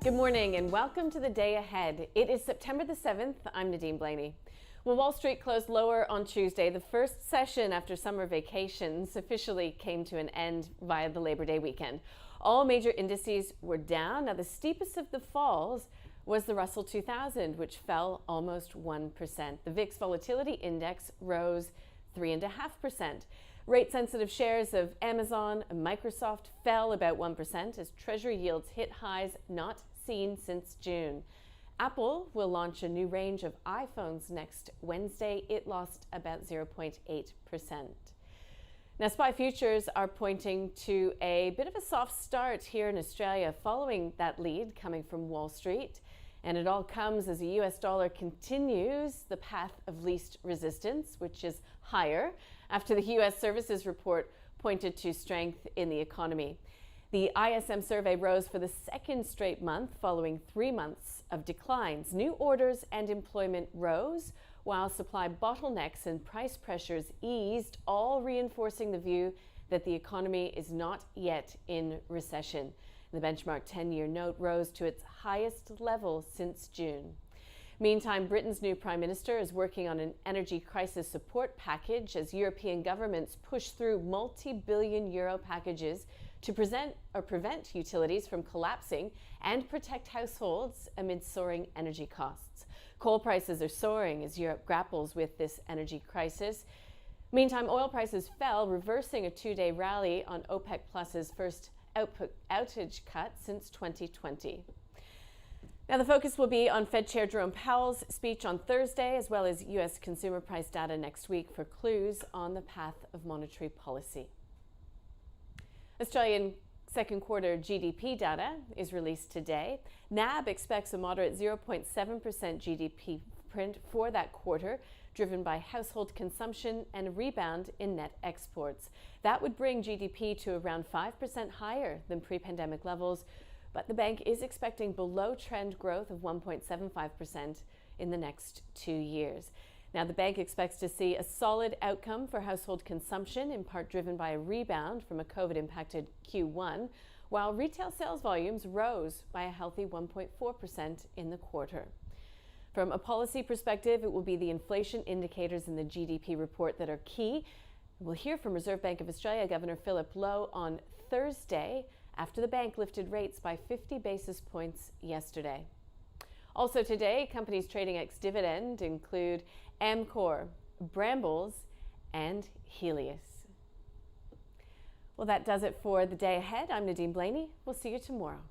Good morning and welcome to the day ahead. It is September the 7th. I'm Nadine Blaney. Well, Wall Street closed lower on Tuesday. The first session after summer vacations officially came to an end via the Labor Day weekend. All major indices were down. Now, the steepest of the falls was the Russell 2000, which fell almost 1%. The VIX Volatility Index rose 3.5%. Rate-sensitive shares of Amazon and Microsoft fell about 1% as Treasury yields hit highs not seen since June. Apple will launch a new range of iPhones next Wednesday. It lost about 0.8%. Now, SPY futures are pointing to a bit of a soft start here in Australia following that lead coming from Wall Street. And it all comes as the US dollar continues the path of least resistance, which is higher, after the US services report pointed to strength in the economy. The ISM survey rose for the second straight month following 3 months of declines. New orders and employment rose, while supply bottlenecks and price pressures eased, all reinforcing the view that the economy is not yet in recession. The benchmark 10-year note rose to its highest level since June. Meantime, Britain's new Prime Minister is working on an energy crisis support package as European governments push through multi-billion euro packages to prevent utilities from collapsing and protect households amid soaring energy costs. Coal prices are soaring as Europe grapples with this energy crisis. Meantime, oil prices fell, reversing a two-day rally on OPEC Plus's first output outage cut since 2020. Now, the focus will be on Fed Chair Jerome Powell's speech on Thursday, as well as U.S. consumer price data next week for clues on the path of monetary policy. Australian second quarter GDP data is released today. NAB expects a moderate 0.7% GDP print for that quarter, driven by household consumption and a rebound in net exports. That would bring GDP to around 5% higher than pre-pandemic levels, but the bank is expecting below-trend growth of 1.75% in the next 2 years. Now, the bank expects to see a solid outcome for household consumption, in part driven by a rebound from a COVID-impacted Q1, while retail sales volumes rose by a healthy 1.4% in the quarter. From a policy perspective, it will be the inflation indicators in the GDP report that are key. We'll hear from Reserve Bank of Australia Governor Philip Lowe on Thursday after the bank lifted rates by 50 basis points yesterday. Also today, companies trading ex-dividend include Amcor, Brambles, and Helios. Well, that does it for the day ahead. I'm Nadine Blaney. We'll see you tomorrow.